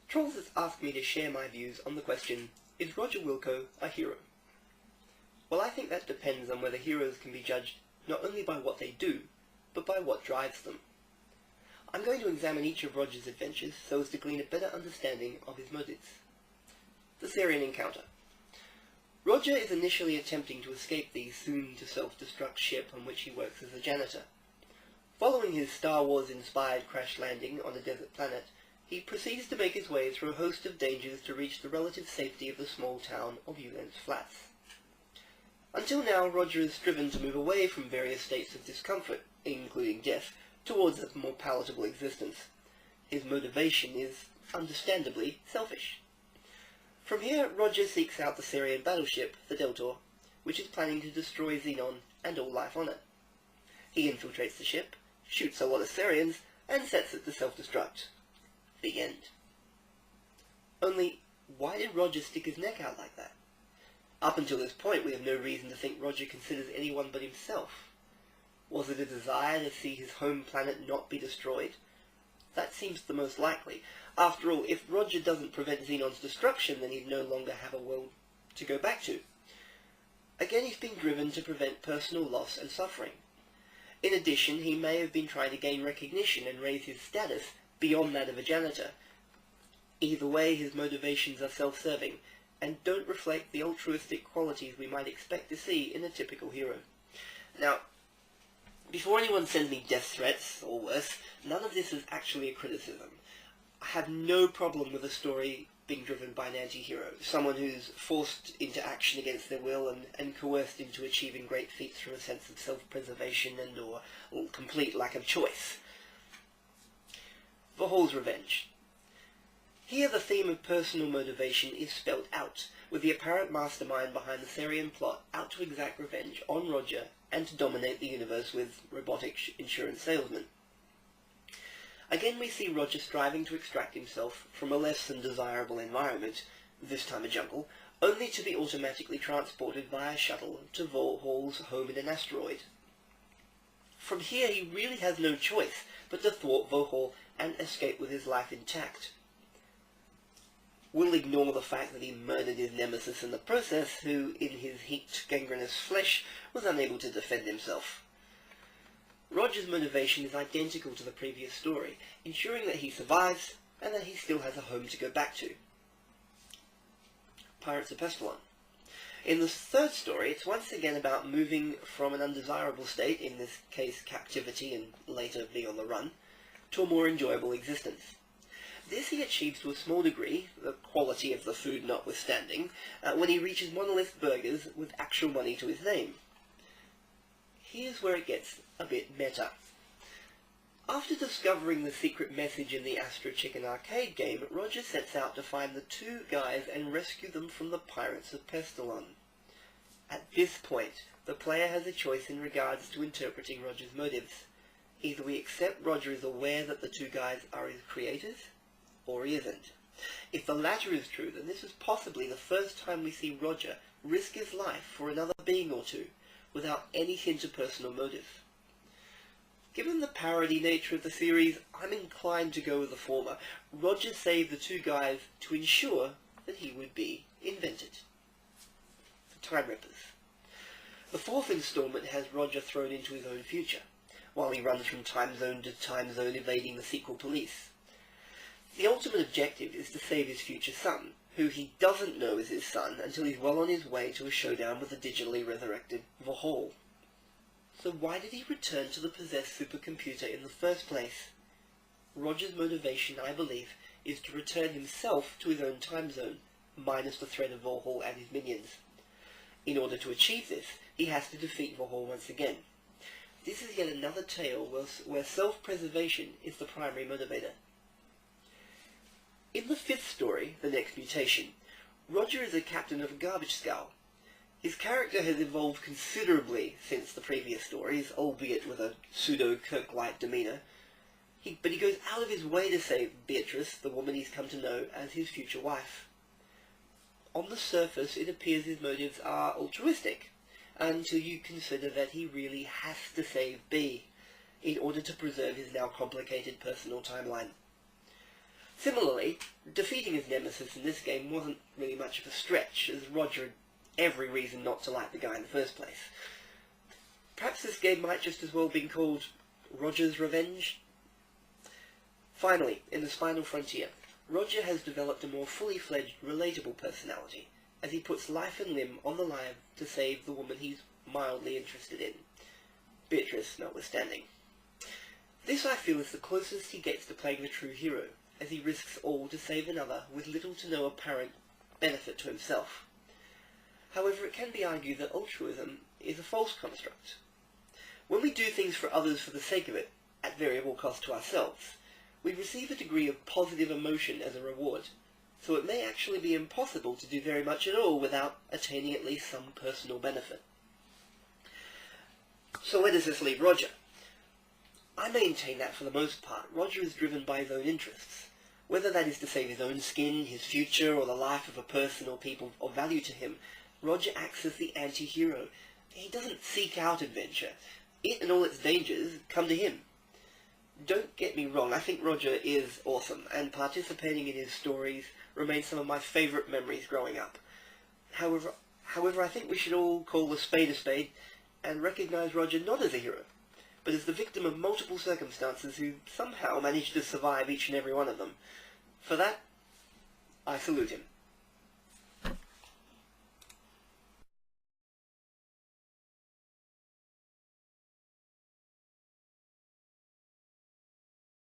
Trolls has asked me to share my views on the question, is Roger Wilco a hero? Well, I think that depends on whether heroes can be judged not only by what they do, but by what drives them. I'm going to examine each of Roger's adventures so as to glean a better understanding of his motives. The Syrian encounter. Roger is initially attempting to escape the soon-to-self-destruct ship on which he works as a janitor. Following his Star Wars-inspired crash landing on a desert planet, he proceeds to make his way through a host of dangers to reach the relative safety of the small town of Ulan's Flats. Until now, Roger has striven to move away from various states of discomfort, including death, towards a more palatable existence. His motivation is, understandably, selfish. From here, Roger seeks out the Syrian battleship, the Deltor, which is planning to destroy Xenon and all life on it. He infiltrates the ship, shoots a lot of Syrians, and sets it to self-destruct. The end. Only, why did Roger stick his neck out like that? Up until this point, we have no reason to think Roger considers anyone but himself. Was it a desire to see his home planet not be destroyed? That seems the most likely. After all, if Roger doesn't prevent Xenon's destruction, then he'd no longer have a world to go back to. Again, he's been driven to prevent personal loss and suffering. In addition, he may have been trying to gain recognition and raise his status beyond that of a janitor. Either way, his motivations are self-serving, and don't reflect the altruistic qualities we might expect to see in a typical hero. Now, before anyone sends me death threats, or worse, none of this is actually a criticism. I have no problem with a story being driven by an anti-hero, someone who's forced into action against their will and coerced into achieving great feats through a sense of self-preservation and or complete lack of choice. Vohol's revenge. Here the theme of personal motivation is spelled out, with the apparent mastermind behind the Syrian plot out to exact revenge on Roger and to dominate the universe with robotic insurance salesmen. Again we see Roger striving to extract himself from a less than desirable environment, this time a jungle, only to be automatically transported via shuttle to Vohol's home in an asteroid. From here he really has no choice but to thwart Vohol and escape with his life intact. We'll ignore the fact that he murdered his nemesis in the process, who, in his heat gangrenous flesh, was unable to defend himself. Roger's motivation is identical to the previous story, ensuring that he survives and that he still has a home to go back to. Pirates of Pestilon. In the third story, it's once again about moving from an undesirable state, in this case captivity and later being on the run, to a more enjoyable existence. This he achieves to a small degree, the quality of the food notwithstanding, when he reaches monolith burgers with actual money to his name. Here's where it gets a bit meta. After discovering the secret message in the Astro Chicken arcade game, Roger sets out to find the two guys and rescue them from the Pirates of Pestilon. At this point, the player has a choice in regards to interpreting Roger's motives. Either we accept Roger is aware that the two guys are his creators, or he isn't. If the latter is true, then this is possibly the first time we see Roger risk his life for another being or two, without any hint of personal motive. Given the parody nature of the series, I'm inclined to go with the former. Roger saved the two guys to ensure that he would be invented. The Time Rippers. The fourth installment has Roger thrown into his own future, while he runs from time zone to time zone evading the sequel police. The ultimate objective is to save his future son, who he doesn't know is his son until he's well on his way to a showdown with the digitally resurrected Vohol. So why did he return to the possessed supercomputer in the first place? Roger's motivation, I believe, is to return himself to his own time zone, minus the threat of Vohol and his minions. In order to achieve this, he has to defeat Vohol once again. This is yet another tale where self-preservation is the primary motivator. In the fifth story, The Next Mutation, Roger is a captain of a garbage scow. His character has evolved considerably since the previous stories, albeit with a pseudo-Kirk-like demeanour. But he goes out of his way to save Beatrice, the woman he's come to know as his future wife. On the surface, it appears his motives are altruistic, until you consider that he really has to save B, in order to preserve his now complicated personal timeline. Similarly, defeating his nemesis in this game wasn't really much of a stretch, as Roger had every reason not to like the guy in the first place. Perhaps this game might just as well have been called Roger's Revenge? Finally, in The Spinal Frontier, Roger has developed a more fully fledged, relatable personality, as he puts life and limb on the line to save the woman he's mildly interested in, Beatrice notwithstanding. This, I feel, is the closest he gets to playing the true hero, as he risks all to save another with little to no apparent benefit to himself. However, it can be argued that altruism is a false construct. When we do things for others for the sake of it, at variable cost to ourselves, we receive a degree of positive emotion as a reward, so it may actually be impossible to do very much at all without attaining at least some personal benefit. So where does this leave Roger? I maintain that for the most part, Roger is driven by his own interests, whether that is to save his own skin, his future, or the life of a person or people of value to him. Roger acts as the anti-hero. He doesn't seek out adventure. It and all its dangers come to him. Don't get me wrong, I think Roger is awesome, and participating in his stories remains some of my favourite memories growing up. However, I think we should all call a spade, and recognise Roger not as a hero, but as the victim of multiple circumstances who somehow managed to survive each and every one of them. For that, I salute him.